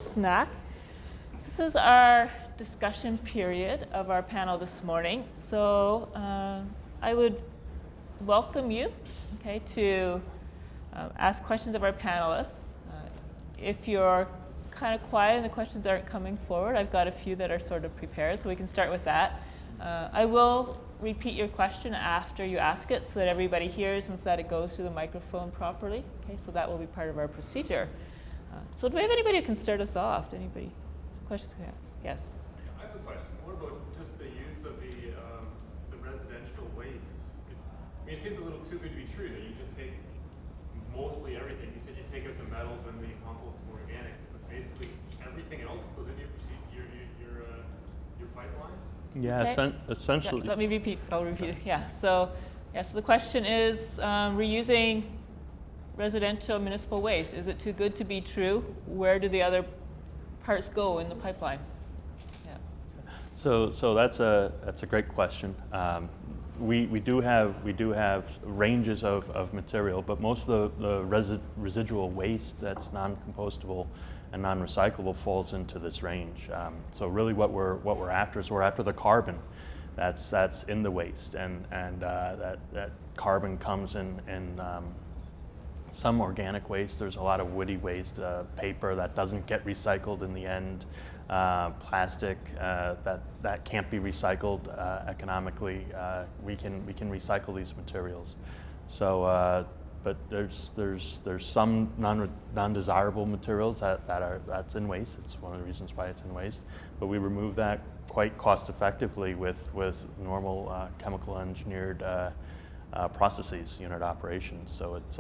Snack. This is our discussion period of our panel this morning. So I would welcome you, to ask questions of our panelists. If you're kind of quiet and the questions aren't coming forward, I've got a few that are sort of prepared, so we can start with that. I will repeat your question after you ask it so that everybody hears and so that it goes through the microphone properly. So that will be part of our procedure. So do we have anybody who can start us off? Anybody? Questions? Yes. I have a question. What about just the use of the residential waste? I mean, it seems a little too good to be true that you just take mostly everything. You said you take out the metals and the compostable organics, but basically everything else goes into your pipeline? Yeah, Okay. essentially. Yeah, let me repeat. I'll repeat it. Yeah. So the question is reusing residential municipal waste. Is it too good to be true? Where do the other parts go in the pipeline? Yeah. So that's a great question. We do have ranges of material, but most of the residual waste that's non-compostable and non-recyclable falls into this range. So really, what we're after is we're after the carbon that's in the waste, and that carbon comes in some organic waste. There's a lot of woody waste, paper that doesn't get recycled in the end, plastic that can't be recycled economically. We can recycle these materials. So, but there's some non-desirable materials that's in waste. It's one of the reasons why it's in waste. But we remove that quite cost effectively with normal chemical engineered processes, unit operations. So it's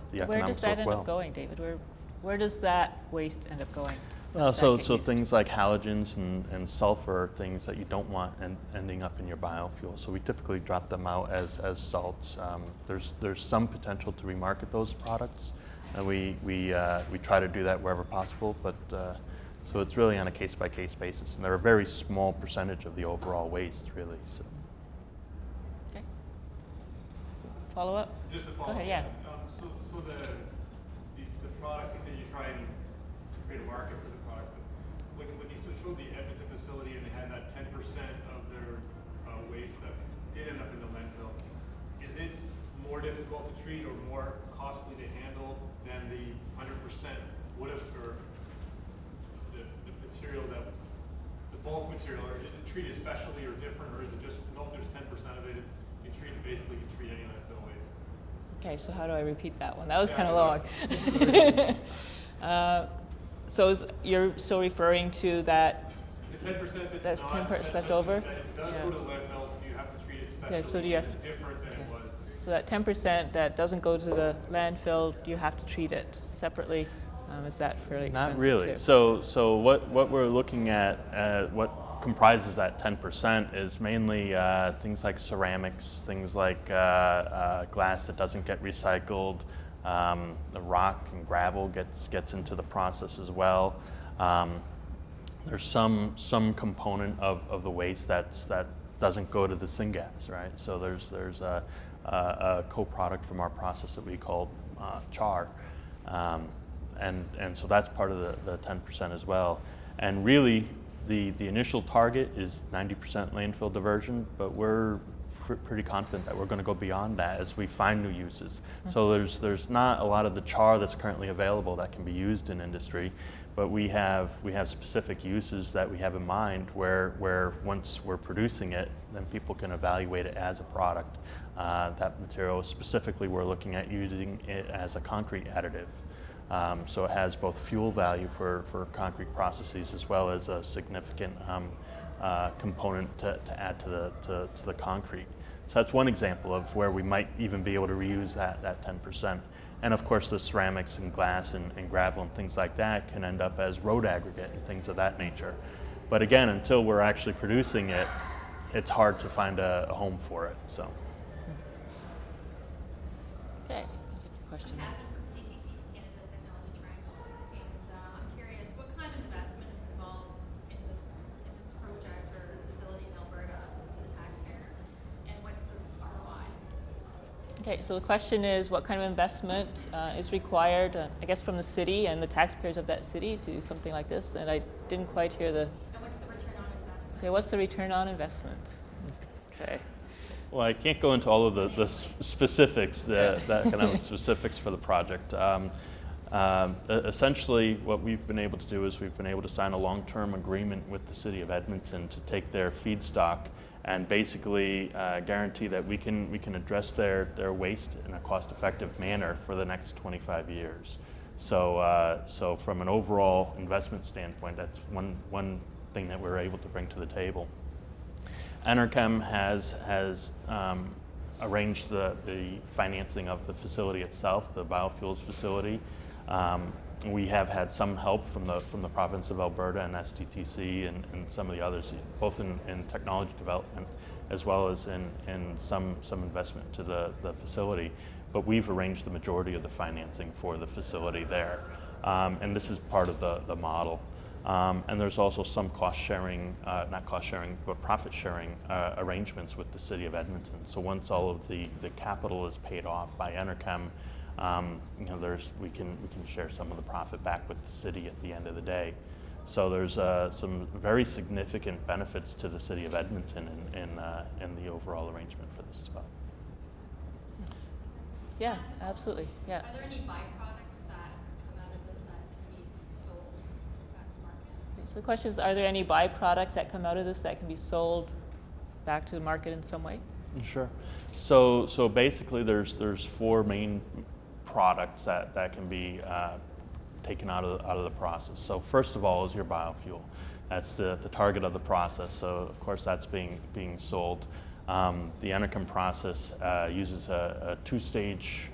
the Where does economics that work end well. up going, David? Where does that waste end up going? Well, Does that so get so used? things like halogens and sulfur are things that you don't want ending up in your biofuel. So we typically drop them out as salts. There's some potential to remarket those products, and we try to do that wherever possible. But so it's really on a case-by-case basis, and they're a very small percentage of the overall waste, really. So. Okay. Follow up? Just a Go follow-up. ahead. Yeah. So the products, you said you try and create a market for the products, but when you showed the Edmonton facility and they had that 10% of their waste that did end up in the landfill, is it more difficult to treat or more costly to handle than the 100% would have for the material the bulk material, or is it treated specially or different, or is it just, no, there's 10% of it, you treat it basically, you treat any landfill waste? Okay, so how do I repeat that one? That was Yeah, kind of long. So you're still referring to that? The 10% That's not, 10% left over? that does go to the landfill, do you have to treat it specially? Okay, so do you have Is it different than it was? So that 10% that doesn't go to the landfill, do you have to treat it separately? Is that fairly expensive? Not really. Too? So what we're looking at, what comprises that 10% is mainly things like ceramics, things like glass that doesn't get recycled. The rock and gravel gets into the process as well. There's some component of the waste that doesn't go to the syngas, right? So there's a co-product from our process that we call char. And so that's part of the 10% as well. And really, the initial target is 90% landfill diversion, but we're pretty confident that we're going to go beyond that as we find new uses. Mm-hmm. So there's not a lot of the char that's currently available that can be used in industry, but we have specific uses that we have in mind where once we're producing it, then people can evaluate it as a product. That material specifically, we're looking at using it as a concrete additive. So it has both fuel value for concrete processes as well as a significant component to add to the concrete. So that's one example of where we might even be able to reuse that 10%. And of course the ceramics and glass and gravel and things like that can end up as road aggregate and things of that nature. But again, until we're actually producing it, it's hard to find a home for it. So. Okay, I'll take your question. Okay, so the question is what kind of investment is required, I guess, from the city and the taxpayers of that city to do something like this? And I didn't quite hear the... And what's the return on investment? Okay, what's the return on investment? Okay. Well, I can't go into all of the specifics, the economic specifics for the project. Essentially, what we've been able to do is we've been able to sign a long-term agreement with the City of Edmonton to take their feedstock and basically guarantee that we can address their waste in a cost-effective manner for the next 25 years. So from an overall investment standpoint, that's one thing that we're able to bring to the table. Enerkem has arranged the financing of the facility itself, the biofuels facility. We have had some help from the province of Alberta and SDTC and some of the others, both in technology development as well as in some investment to the facility. But we've arranged the majority of the financing for the facility there. And this is part of the model. And there's also some cost sharing, not cost sharing, but profit sharing arrangements with the City of Edmonton. So once all of the capital is paid off by Enerkem, we can share some of the profit back with the city at the end of the day. So there's some very significant benefits to the City of Edmonton in the overall arrangement for this as well. Yeah, absolutely. Yeah. Are there any byproducts that come out of this that can be sold back to market? So the question is, are there any byproducts that come out of this that can be sold back to the market in some way? Sure. So basically, there's four main products that can be taken out of the process. So first of all is your biofuel. That's the target of the process. So of course that's being sold. The Enerkem process uses a two-stage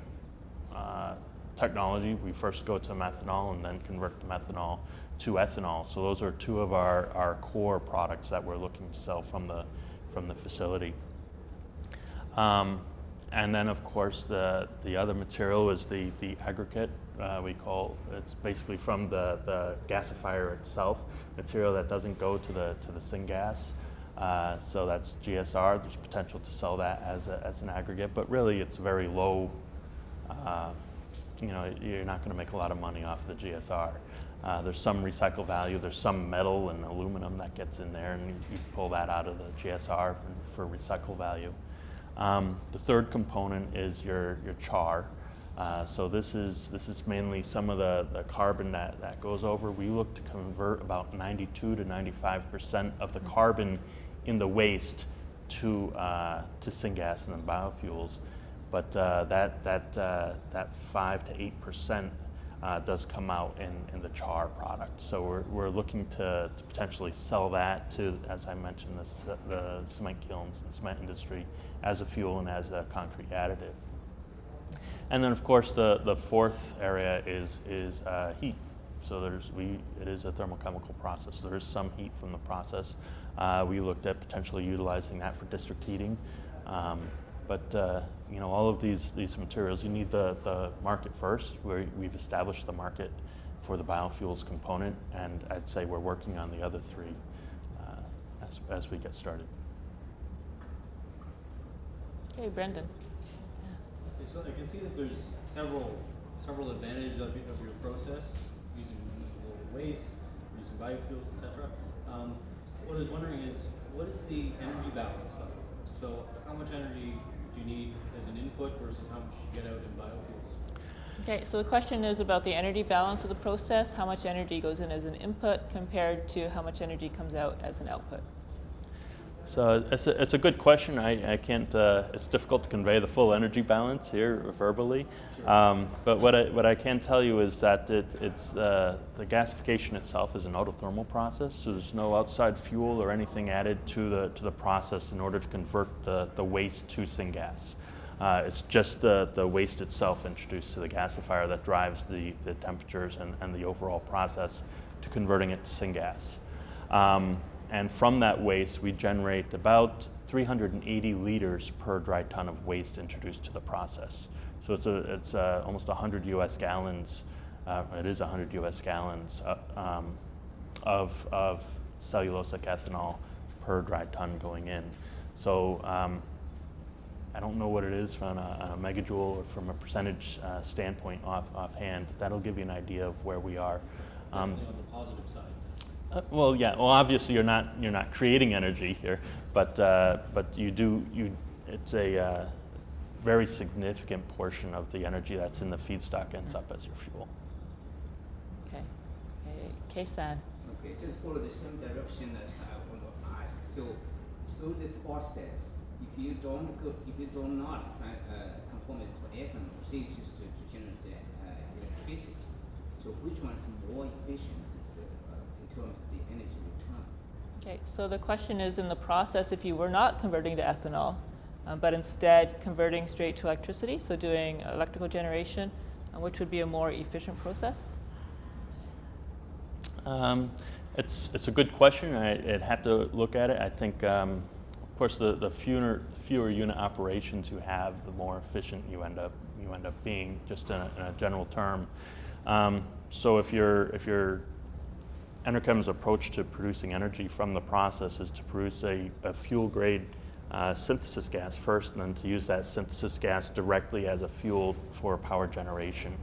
technology. We first go to methanol and then convert the methanol to ethanol. So those are two of our core products that we're looking to sell from the facility. And then, of course, the other material is the aggregate. We call it's basically from the gasifier itself, material that doesn't go to the syngas. So that's GSR. There's potential to sell that as an aggregate, but really it's very low. You're not going to make a lot of money off the GSR. There's some recycle value. There's some metal and aluminum that gets in there, and you pull that out of the GSR for recycle value. The third component is your char. So this is mainly some of the carbon that goes over. We look to convert about 92 to 95% of the carbon in the waste to syngas and the biofuels. But that 5 to 8% does come out in the char product. So we're looking to potentially sell that to, as I mentioned, the cement kilns and cement industry as a fuel and as a concrete additive. And then of course the fourth area is heat. So it is a thermochemical process. So there is some heat from the process. We looked at potentially utilizing that for district heating. But all of these materials, you need the market first. We've established the market for the biofuels component, and I'd say we're working on the other three as we get started. Okay, Brendan. Okay, so I can see that there's several advantages of your process, using municipal waste, using biofuels, etc. What I was wondering is, what is the energy balance of it? So how much energy do you need as an input versus how much you get out in biofuels? Okay, so the question is about the energy balance of the process, how much energy goes in as an input compared to how much energy comes out as an output. So it's a good question. I can't. It's difficult to convey the full energy balance here verbally. Sure. But what I can tell you is that it's the gasification itself is an autothermal process. So there's no outside fuel or anything added to the process in order to convert the waste to syngas. It's just the waste itself introduced to the gasifier that drives the temperatures and the overall process to converting it to syngas. And from that waste, we generate about 380 liters per dry ton of waste introduced to the process. So it's almost 100 U.S. gallons. It is 100 U.S. gallons of cellulosic ethanol per dry ton going in. So I don't know what it is on a megajoule or from a percentage standpoint offhand, but that'll give you an idea of where we are. Definitely on the positive side. Well, yeah. Well, obviously you're not creating energy here, but it's a very significant portion of the energy that's in the feedstock ends up as your fuel. Okay. Kei-san. Okay, just follow the same direction as I want to ask. So, through the process, if you do not try conform it to ethanol, say it's just to generate electricity. So, which one is more efficient in terms of the energy return? Okay, so the question is, in the process, if you were not converting to ethanol, but instead converting straight to electricity, so doing electrical generation, which would be a more efficient process? It's a good question. I'd have to look at it. I think, of course, the fewer unit operations you have, the more efficient you end up being, just in a general term. So if your Enerkem's approach to producing energy from the process is to produce a fuel grade synthesis gas first, and then to use that synthesis gas directly as a fuel for power generation.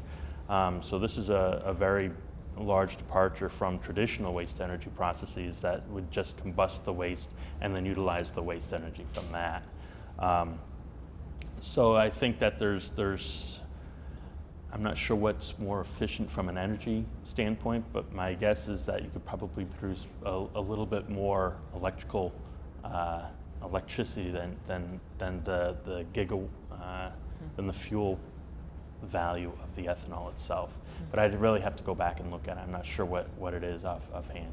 So this is a very large departure from traditional waste energy processes that would just combust the waste and then utilize the waste energy from that. So I think that I'm not sure what's more efficient from an energy standpoint, but my guess is that you could probably produce a little bit more electricity than the fuel value of the ethanol itself. But I'd really have to go back and look at it. I'm not sure what it is offhand.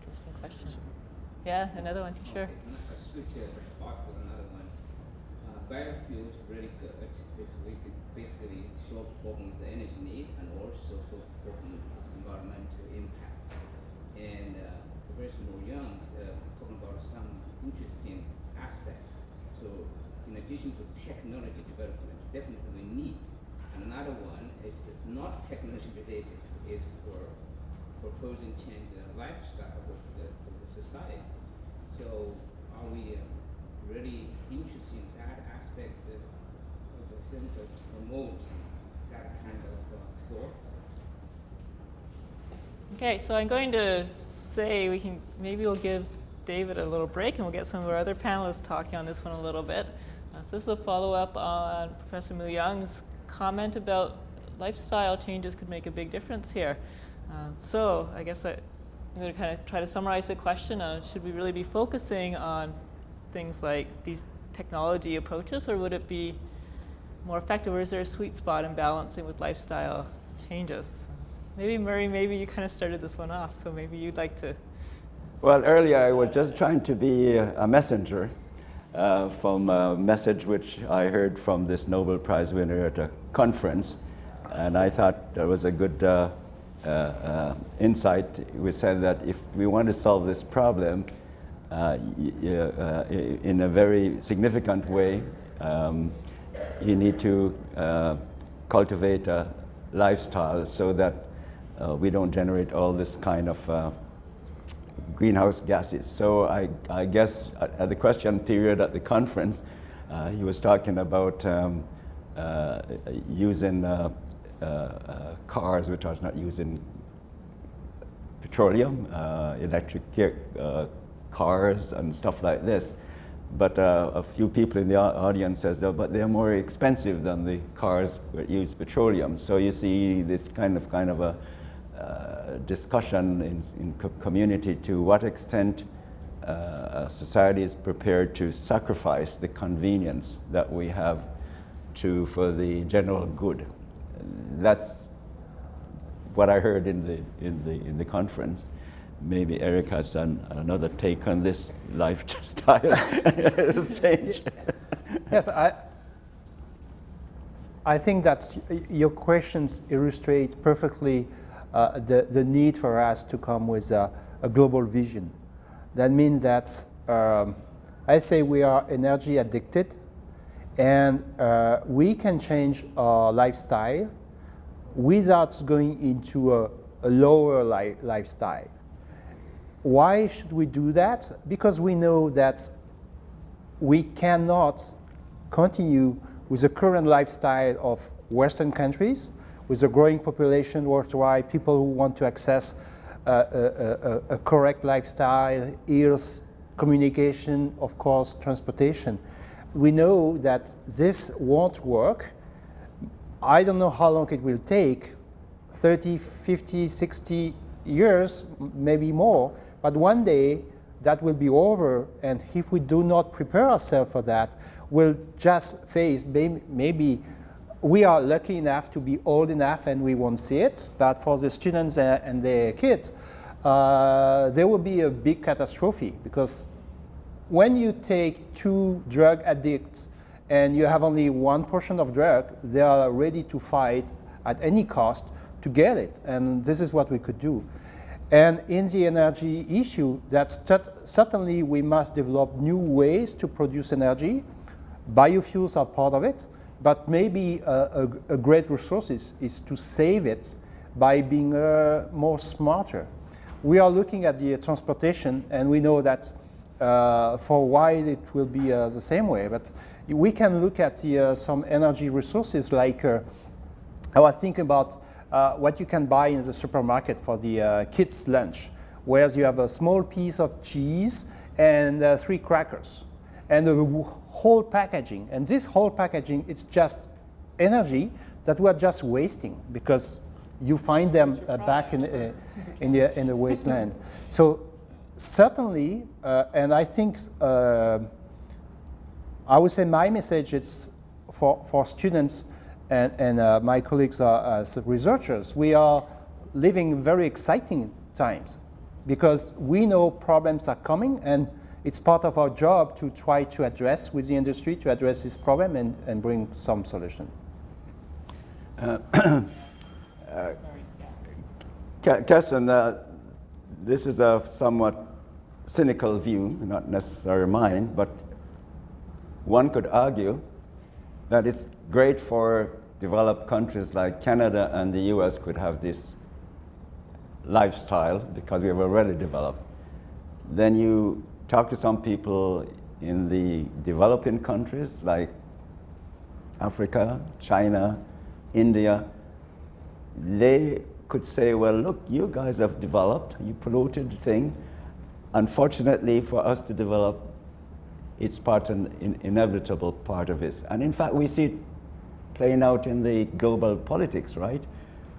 Interesting question. Yeah, another one, sure. Okay, I switch talk with another one. Biofuels really good. We could basically solve the problem of the energy need and also solve the problem of environmental impact. And Professor Young talking about some interesting aspect. So in addition to technology development, definitely we need. And another one is not technology related, is for proposing change the lifestyle of the society. So are we really interested in that aspect of the center to promote that kind of thought? Okay, so I'm going to say maybe we'll give David a little break and we'll get some of our other panelists talking on this one a little bit. So this is a follow-up on Professor Young's comment about lifestyle changes could make a big difference here. So I guess I'm going to kind of try to summarize the question on should we really be focusing on things like these technology approaches, or would it be more effective, or is there a sweet spot in balancing with lifestyle changes? Maybe Murray, maybe you kind of started this one off, so maybe you'd like to. Well, earlier I was just trying to be a messenger from a message which I heard from this Nobel Prize winner at a conference, and I thought that was a good insight. We said that if we want to solve this problem in a very significant way, you need to cultivate a lifestyle so that we don't generate all this kind of greenhouse gases. So I guess at the question period at the conference, he was talking about using cars which are not using petroleum, electric cars and stuff like this. But a few people in the audience says, oh, but they're more expensive than the cars that use petroleum. So you see this kind of a discussion in community to what extent society is prepared to sacrifice the convenience that we have for the general good. That's what I heard in the conference. Maybe Eric has another take on this lifestyle change. Yes, I think that your questions illustrate perfectly the need for us to come with a global vision. That means that I say we are energy addicted, and we can change our lifestyle without going into a lower lifestyle. Why should we do that? Because we know that we cannot continue with the current lifestyle of Western countries, with a growing population worldwide, people who want to access a correct lifestyle, health, communication, of course, transportation. We know that this won't work. I don't know how long it will take, 30, 50, 60 years, maybe more, but one day that will be over, and if we do not prepare ourselves for that, we'll just face, maybe we are lucky enough to be old enough and we won't see it, but for the students and their kids, there will be a big catastrophe, because when you take 2 drug addicts and you have only one portion of drug, they are ready to fight at any cost to get it, and this is what we could do. And in the energy issue, that's certainly we must develop new ways to produce energy. Biofuels are part of it, but maybe a great resource is to save it by being more smarter. We are looking at the transportation, and we know that for a while it will be the same way, but we can look at some energy resources like I was thinking about what you can buy in the supermarket for the kids' lunch, where you have a small piece of cheese and 3 crackers, and the whole packaging. And this whole packaging, it's just energy that we're just wasting, because you find them back in the wasteland. So certainly, and I think I would say my message is for students and my colleagues as researchers, we are living very exciting times, because we know problems are coming, and it's part of our job to try to address with the industry, to address this problem and bring some solution. Kesson, this is a somewhat cynical view, not necessarily mine, but one could argue that it's great for developed countries like Canada and the US could have this lifestyle because we have already developed. Then you talk to some people in the developing countries like Africa, China, India. They could say, well, look, you guys have developed, you polluted the thing. Unfortunately, for us to develop, it's part an inevitable part of this. And in fact, we see it playing out in the global politics, right?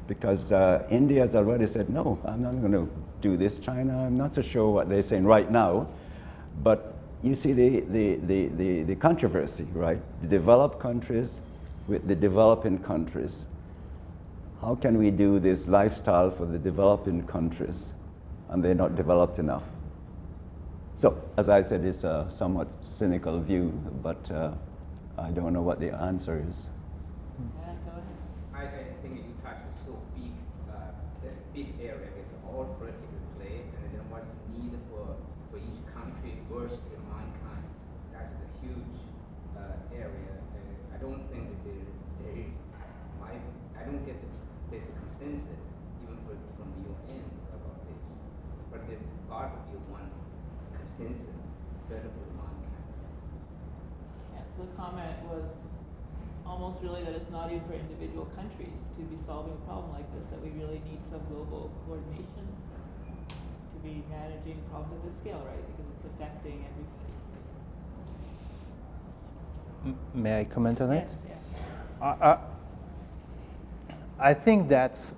Because India has already said, no, I'm not going to do this. China, I'm not so sure what they're saying right now. But you see the controversy, right? The developed countries with the developing countries. How can we do this lifestyle for the developing countries and they're not developed enough? So, as I said, it's a somewhat cynical view, but I don't know what the answer is. Yeah, go ahead. I think you touched a so big area. It's all political play, and then what's needed for each country versus mankind. That's a huge area. I don't think that I don't get there's a consensus even from the UN about this. But there ought to be one consensus better for mankind. Yeah, so the comment was almost really that it's not even for individual countries to be solving a problem like this, that we really need some global coordination to be managing problems at this scale, right? Because it's affecting everybody. May I comment on it? Yes, yes. I think that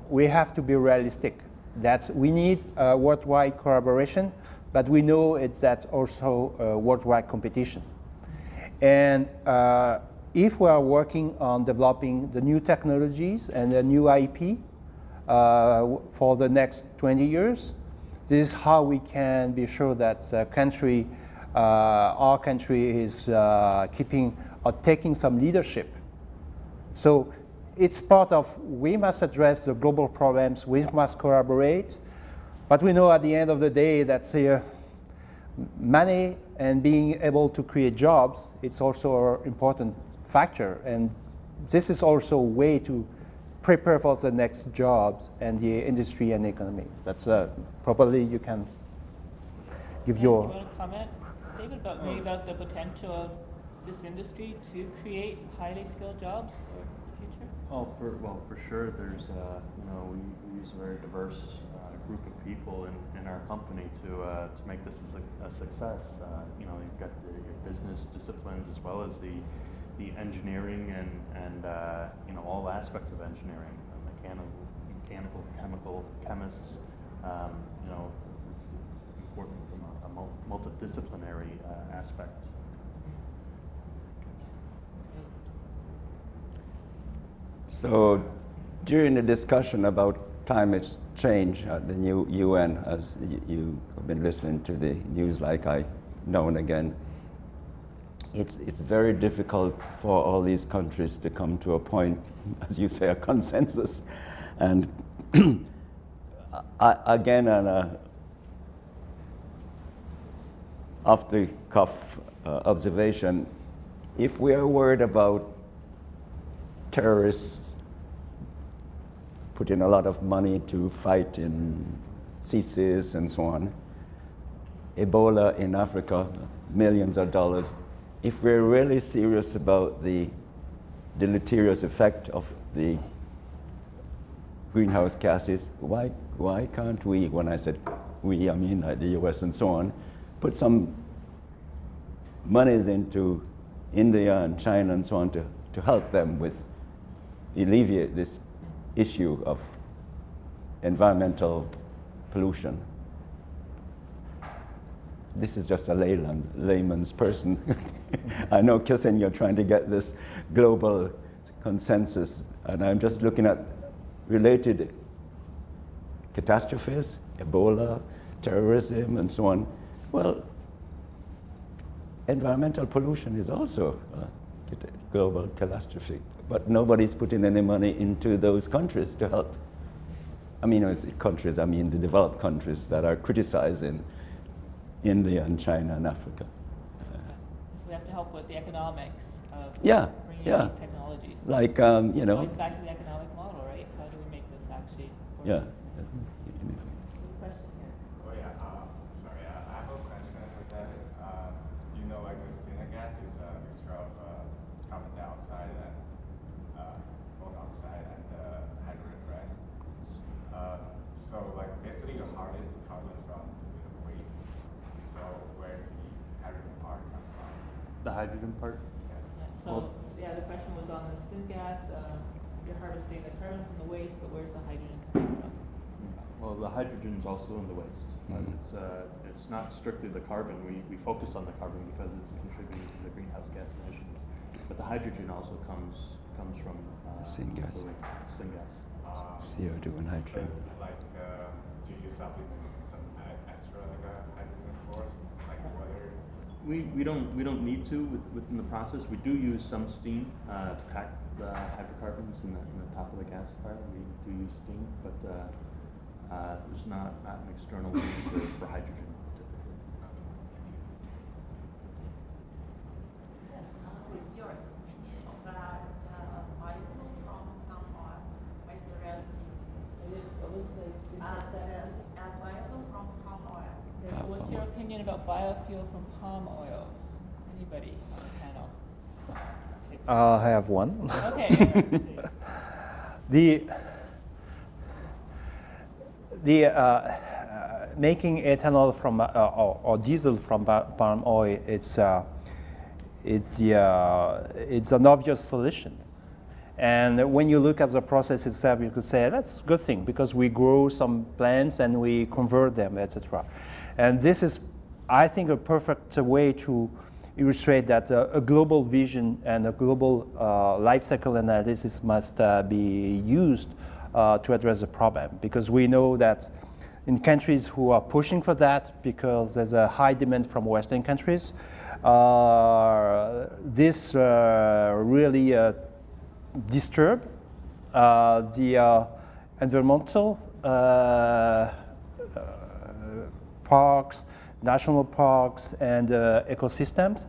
we have to be realistic. That we need worldwide collaboration, but we know it's that also worldwide competition. And if we are working on developing the new technologies and the new IP for the next 20 years, this is how we can be sure that our country is keeping or taking some leadership. So it's part of, we must address the global problems, we must collaborate, but we know at the end of the day that money and being able to create jobs, it's also an important factor, and this is also a way to prepare for the next jobs and the industry and economy. That's probably you can give You your... want to comment, David, maybe about the potential of this industry to create highly skilled jobs for the future? Oh, for sure. There's we use a very diverse group of people in our company to make this a success. You've got your business disciplines as well as the engineering and all aspects of engineering, mechanical, chemical, chemists. It's important from a multidisciplinary aspect. So during the discussion about climate change at the new UN, as you have been listening to the news like I now and again, it's very difficult for all these countries to come to a point, as you say, a consensus. And again, on a off-the-cuff observation, if we are worried about terrorists putting a lot of money to fight in CICES and so on, Ebola in Africa, millions of dollars. If we're really serious about the deleterious effect of the greenhouse gases, why can't we, when I said we, I mean like the US and so on, put some monies into India and China and so on to help them with alleviate this issue of environmental pollution? This is just a layman's person. I know, Kilsen, you're trying to get this global consensus, and I'm just looking at related catastrophes, Ebola, terrorism, and so on. Well, environmental pollution is also a global catastrophe, but nobody's putting any money into those countries to help. I mean, countries, I mean the developed countries that are criticizing India and China and Africa. We have to help with the economics of Yeah, bringing yeah. these technologies. Like, Always back to the economic model, right? How do we make this actually work? yeah. Question here. Oh yeah, sorry, I have a question with that. Like the syngas is a mixture of carbon dioxide and monoxide and hydrogen, right? So like basically you harvest carbon from waste. So where's the hydrogen part come from? The hydrogen part? Yeah, so, the question was on the syngas. You're harvesting the carbon from the waste, but where's the hydrogen coming from? Well, the hydrogen is also in the waste. It's not strictly the carbon. We focus on the carbon because it's contributing to the greenhouse gas emissions. But the hydrogen also comes from Syngas. the waste, syngas. CO2 and hydrogen. Like, do you substitute some extra like a hydrogen source, like water? We don't need to within the process. We do use some steam to pack the hydrocarbons in the top of the gasifier. We do use steam, but there's not an external need for hydrogen typically. Yes, what's your opinion about biofuel from palm oil? What's the reality? Biofuel from palm oil. Okay, so what's your opinion about biofuel from palm oil? Anybody on the panel? I have one. Okay. Making ethanol from or diesel from palm oil, it's an obvious solution. And when you look at the process itself, you could say that's a good thing because we grow some plants and we convert them, etc. And this is, I think, a perfect way to illustrate that a global vision and a global life cycle analysis must be used to address the problem, because we know that in countries who are pushing for that, because there's a high demand from Western countries, this really disturb the environmental parks, national parks, and ecosystems.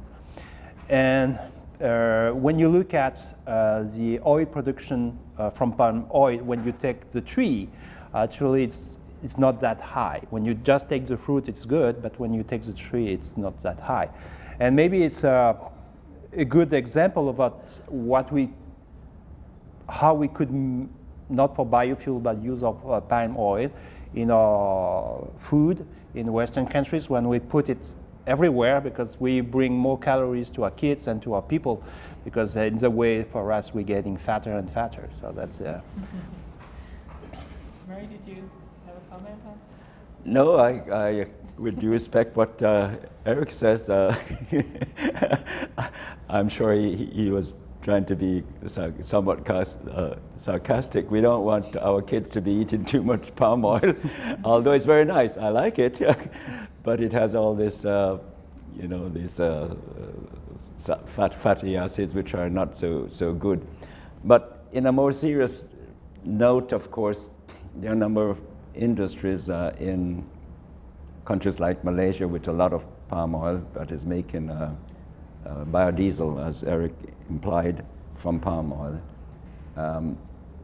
And when you look at the oil production from palm oil, when you take the tree, actually it's not that high. When you just take the fruit, it's good, but when you take the tree, it's not that high. And maybe it's a good example of how we could, not for biofuel, but use of palm oil in our food in Western countries when we put it everywhere, because we bring more calories to our kids and to our people, because in the way for us we're getting fatter and fatter. So that's Murray, did you have a comment on? No, I with due respect what Eric says, I'm sure he was trying to be somewhat sarcastic. We don't want our kids to be eating too much palm oil, although it's very nice. I like it, but it has all this, these fatty acids which are not so good. But in a more serious note, of course, there are a number of industries in countries like Malaysia with a lot of palm oil that is making biodiesel, as Eric implied, from palm oil.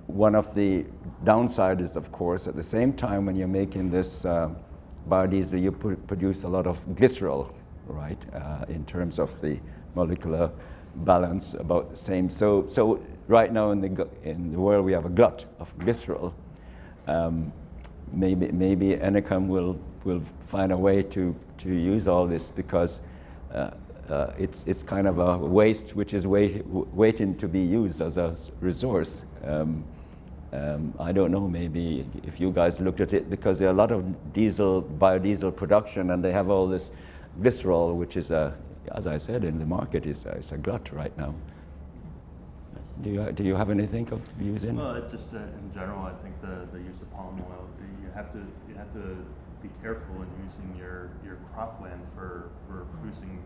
One of the downsides is, of course, at the same time when you're making this biodiesel, you produce a lot of glycerol, right? In terms of the molecular balance, about the same. So right now in the world we have a glut of glycerol. Maybe Enerkem will find a way to use all this, because it's kind of a waste which is waiting to be used as a resource. I don't know, maybe if you guys looked at it, because there are a lot of biodiesel production, and they have all this glycerol, which is, as I said, in the market is a glut right now. Do you have anything of using? Well, just in general, I think the use of palm oil, you have to be careful in using your cropland for producing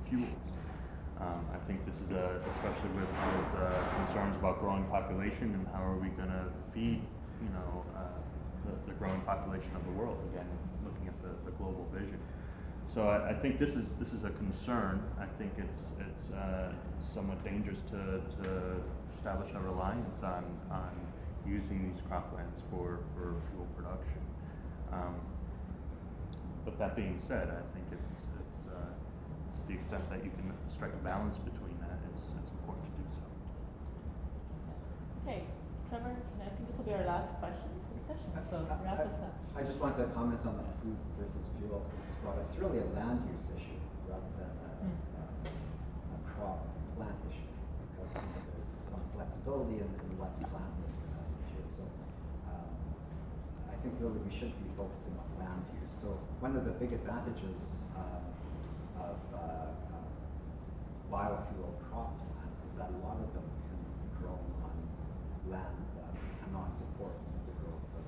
fuels. I think this is especially with concerns about growing population, and how are we going to feed, the growing population of the world. Again, looking at the global vision. So I think this is a concern. I think it's somewhat dangerous to establish a reliance on using these croplands for fuel production. But that being said, I think it's to the extent that you can strike a balance between that, it's important to do so. Okay, Trevor, I think this will be our last question for the session, so wrap us up. I just wanted to comment on the food versus fuel product. It's really a land use issue rather than a crop plant issue, because there's some flexibility in what's planted. So I think really we should be focusing on land use. So one of the big advantages of biofuel crop plants is that a lot of them can be grown on land that cannot support the growth of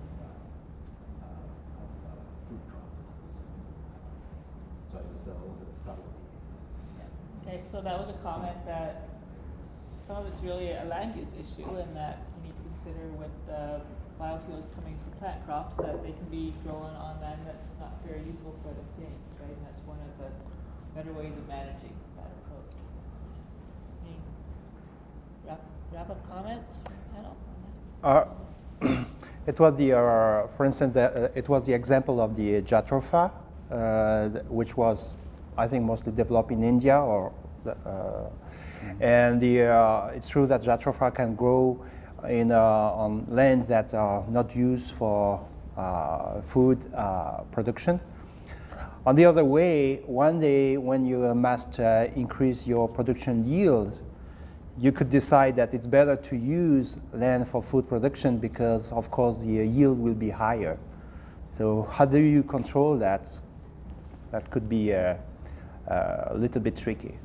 food crop plants. So it was a little bit of subtlety. Okay, so that was a comment that some of it's really a land use issue, and that you need to consider with biofuels coming from plant crops, that they can be grown on land that's not very useful for the things, right? And that's one of the better ways of managing that approach. Any wrap up comments from the panel? It was for instance, it was the example of the Jatropha, which was, I think, mostly developed in India, and it's true that Jatropha can grow on lands that are not used for food production. On the other way, one day when you must increase your production yield, you could decide that it's better to use land for food production, because of course the yield will be higher. So how do you control that? That could be a little bit tricky.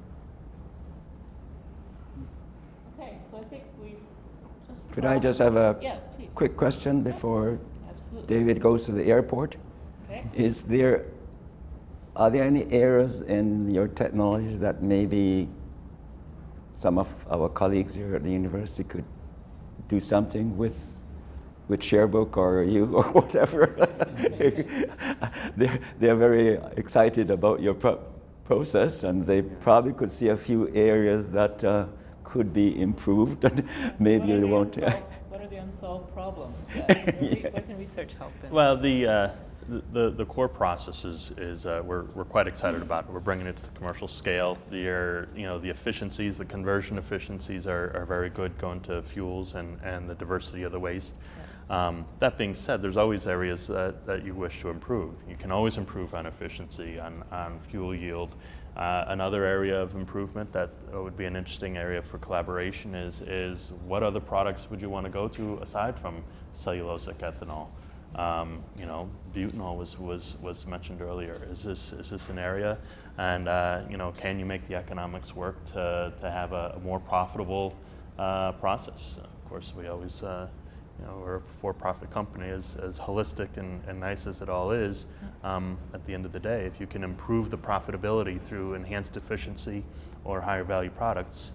Okay, so I think we've just... Could I just have a please. quick question before Absolutely. David goes to the airport? Okay. Are there any areas in your technology that maybe some of our colleagues here at the university could do something with Sharebook or you or whatever? They're very excited about your process, and they probably could see a few areas that could be improved, and maybe you won't. What are the unsolved problems? Where can research help in? Well, the core process is we're quite excited about it. We're bringing it to the commercial scale. The efficiencies, the conversion efficiencies are very good going to fuels and the diversity of the waste. That being said, there's always areas that you wish to improve. You can always improve on efficiency, on fuel yield. Another area of improvement that would be an interesting area for collaboration is what other products would you want to go to aside from cellulosic ethanol? Butanol was mentioned earlier. Is this an area? And can you make the economics work to have a more profitable process? Of course, we always we're a for-profit company, as holistic and nice as it all is. At the end of the day, if you can improve the profitability through enhanced efficiency or higher value products,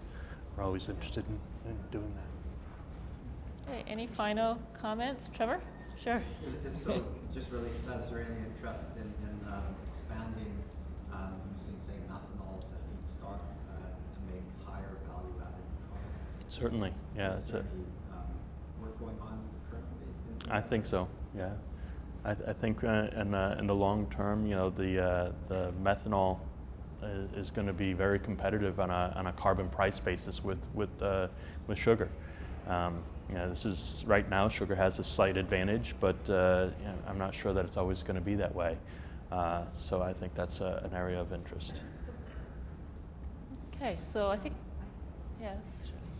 we're always interested in doing that. Okay, any final comments, Trevor? Sure. So, just related to that, is there any interest in expanding using, say, methanol as a feedstock to make higher value-added products? Certainly, yeah. Is there any work going on currently? I think so. Yeah, I think in the long term, the methanol is going to be very competitive on a carbon price basis with sugar. This is right now sugar has a slight advantage, but I'm not sure that it's always going to be that way. So I think that's an area of interest. Okay, so I think, yes.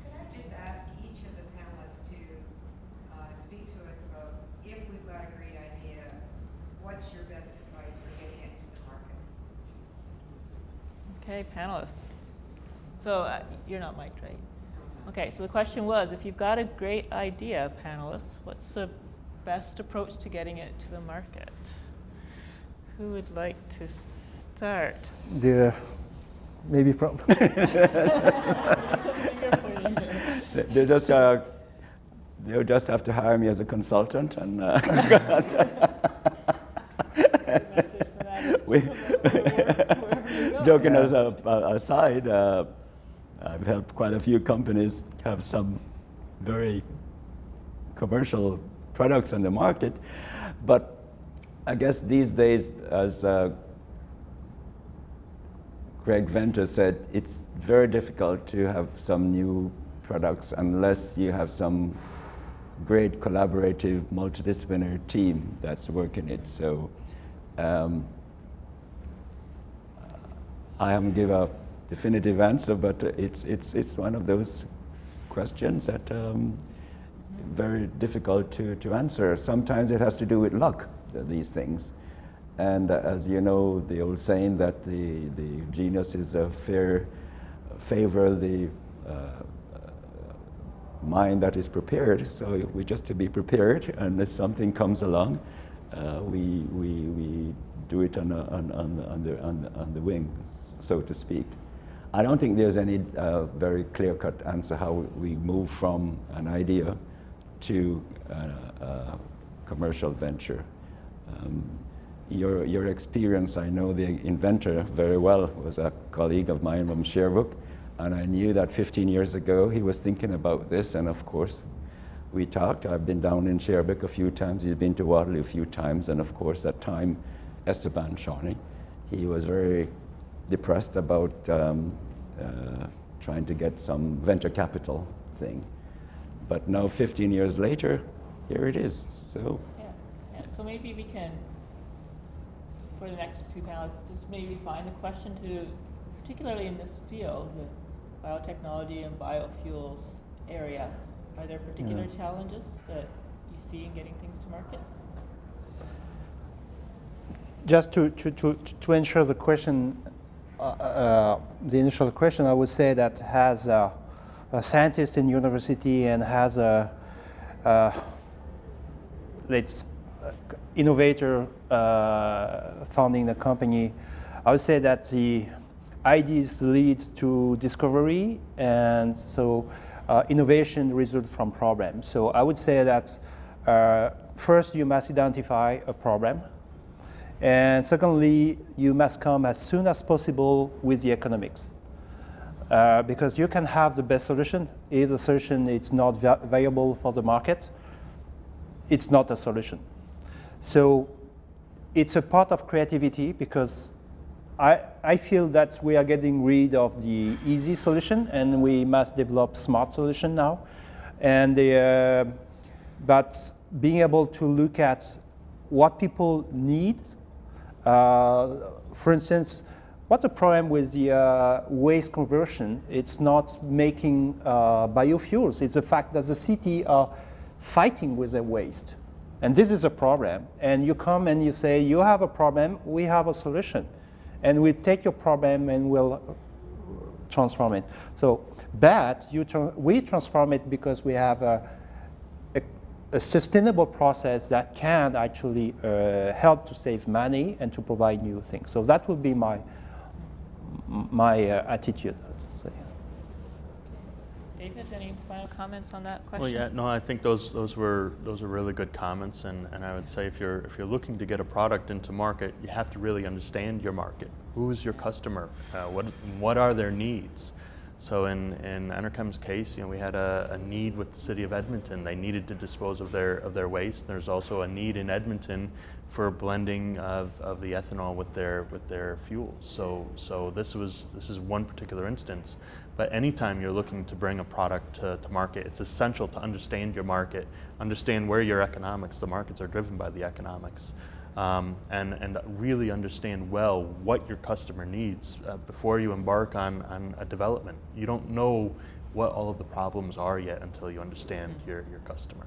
Could I just ask each of the panelists to speak to us about, if we've got a great idea, what's your best advice for getting it to the market? Okay, panelists. So you're not mic'd, right? Okay, so the question was, if you've got a great idea, panelists, what's the best approach to getting it to the market? Who would like to start? Maybe from... They'll just have to hire me as a consultant and joking aside, I've helped quite a few companies have some very commercial products on the market, but I guess these days, as Greg Venter said, it's very difficult to have some new products unless you have some great collaborative multidisciplinary team that's working it. So I haven't given a definitive answer, but it's one of those questions that very difficult to answer. Sometimes it has to do with luck, these things. And as you know, the old saying that the genius is favor the mind that is prepared. So we just to be prepared, and if something comes along, we do it on the wing, so to speak. I don't think there's any very clear-cut answer how we move from an idea to a commercial venture. Your experience, I know the inventor very well, was a colleague of mine from Sherbrooke, and I knew that 15 years ago he was thinking about this, and of course we talked. I've been down in Sherbrooke a few times, he's been to Waterloo a few times, and of course at time Esteban Shawnee, he was very depressed about trying to get some venture capital thing. But now 15 years later, here it is. So yeah. So maybe we can, for the next two panelists, just maybe find a question to, particularly in this field with biotechnology and biofuels area, are there particular challenges that you see in getting things to market? Just to answer the question, the initial question, I would say that as a scientist in university and as a innovator founding the company, I would say that the ideas lead to discovery, and so innovation results from problems. So I would say that first you must identify a problem, and secondly you must come as soon as possible with the economics. Because you can have the best solution. If the solution is not viable for the market, it's not a solution. So it's a part of creativity because I feel that we are getting rid of the easy solution and we must develop smart solution now. And but being able to look at what people need, for instance, what's the problem with the waste conversion? It's not making biofuels. It's the fact that the city are fighting with the waste. And this is a problem. And you come and you say, you have a problem, we have a solution. And we take your problem and we'll transform it. So, but we transform it because we have a sustainable process that can actually help to save money and to provide new things. So that would be my attitude. David, any final comments on that question? Well, yeah, no, I think those were really good comments, and I would say if you're looking to get a product into market, you have to really understand your market. Who's your customer? What are their needs? So in Enerkem's case, we had a need with the city of Edmonton. They needed to dispose of their waste. There's also a need in Edmonton for blending of the ethanol with their fuels. So this is one particular instance. But anytime you're looking to bring a product to market, it's essential to understand your market, understand where your economics, the markets are driven by the economics, and really understand well what your customer needs before you embark on a development. You don't know what all of the problems are yet until you understand your customer.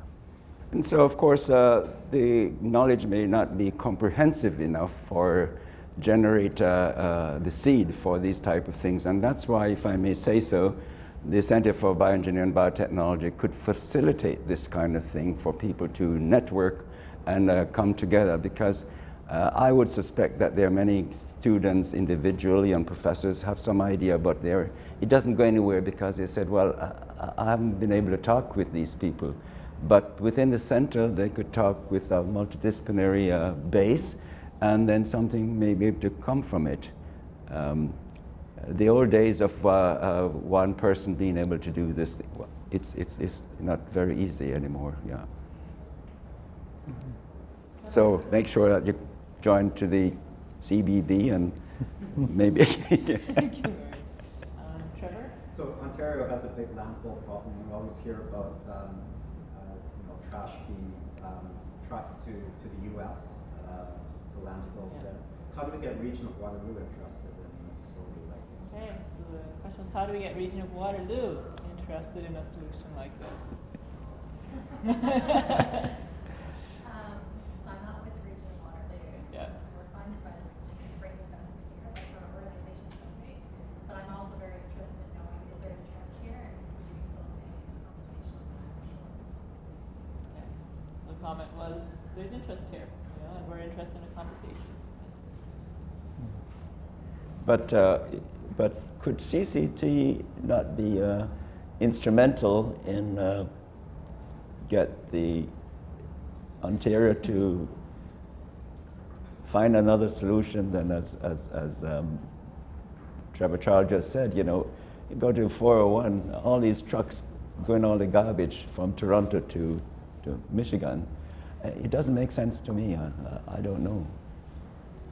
And so, of course, the knowledge may not be comprehensive enough for generate the seed for these type of things. And that's why, if I may say so, the Center for Bioengineering and Biotechnology could facilitate this kind of thing for people to network and come together, because I would suspect that there are many students individually and professors have some idea, but it doesn't go anywhere because they said, well, I haven't been able to talk with these people. But within the center, they could talk with a multidisciplinary base, and then something may be able to come from it. The old days of one person being able to do this, it's not very easy anymore, yeah. So make sure that you join to the CBB and maybe. Trevor? So Ontario has a big landfill problem. We always hear about trash being trucked to the U.S. To landfills there. How do we get Region of Waterloo interested in a facility like this? Okay, so the question is, how do we get Region of Waterloo interested in a solution like this? So I'm not with the Region of Waterloo. Yeah. We're funded by the region to bring investment here. That's our organization's funding. But I'm also very interested in knowing, is there interest here, and can you facilitate a conversation on that for sure? Okay. So the comment was, there's interest here, and we're interested in a conversation. But could CCT not be instrumental in get the Ontario to find another solution than as Trevor Charles just said, you go to 401, all these trucks going all the garbage from Toronto to Michigan. It doesn't make sense to me. I don't know.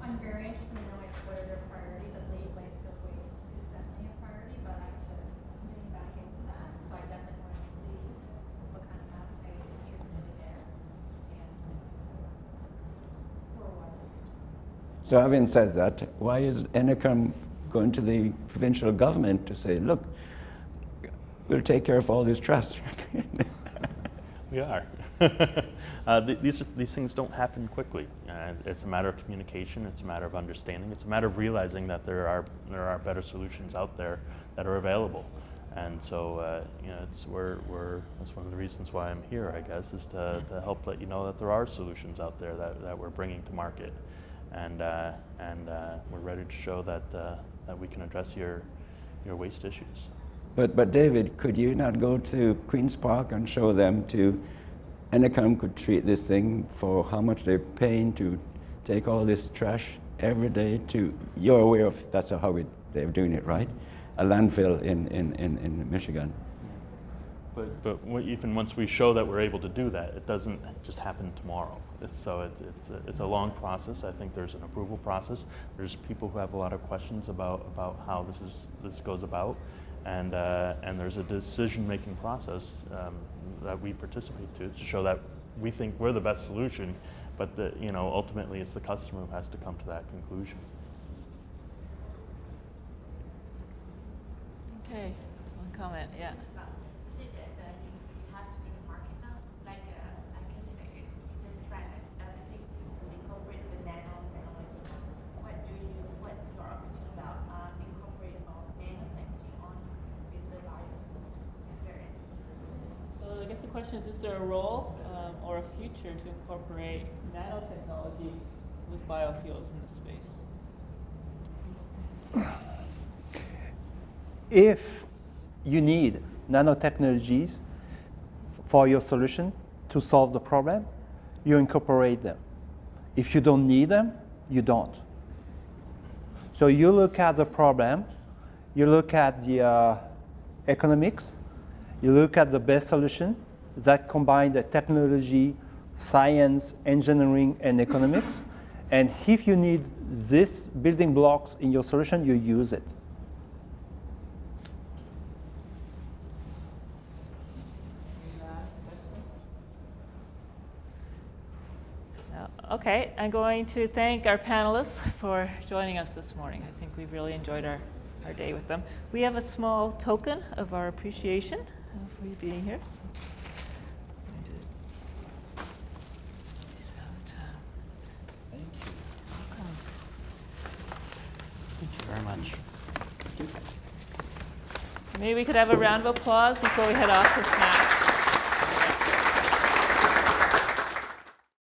I'm very interested in knowing what are their priorities. I believe landfill waste is definitely a priority, but I have to getting back into that. So I definitely want to see what kind of appetite is truly there, and for what. So having said that, why is Enerkem going to the provincial government to say, look, we'll take care of all this trash? We are. These things don't happen quickly. It's a matter of communication. It's a matter of understanding. It's a matter of realizing that there are better solutions out there that are available. And so that's one of the reasons why I'm here, I guess, is to help let you know that there are solutions out there that we're bringing to market, and we're ready to show that we can address your waste issues. But David, could you not go to Queen's Park and show them to Enerkem could treat this thing for how much they're paying to take all this trash every day to, you're aware of, that's how they're doing it, right? A landfill in Michigan. Even once we show that we're able to do that, it doesn't just happen tomorrow. It's a long process. I think there's an approval process. There's people who have a lot of questions about how this goes about, and there's a decision-making process that we participate to show that we think we're the best solution, but ultimately it's the customer who has to come to that conclusion. Okay, one comment, yeah. You say that you have to be in the market now, like I can see like just brand everything to incorporate the nanotechnology. What's your opinion about incorporating of nanotechnology on with the life experience? So I guess the question is there a role or a future to incorporate nanotechnology with biofuels in this space? If you need nanotechnologies for your solution to solve the problem, you incorporate them. If you don't need them, you don't. So you look at the problem, you look at the economics, you look at the best solution that combine the technology, science, engineering, and economics. And if you need these building blocks in your solution, you use it. Okay, I'm going to thank our panelists for joining us this morning. I think we've really enjoyed our day with them. We have a small token of our appreciation for you being here. Thank you. Thank you very much. Maybe we could have a round of applause before we head off for snack.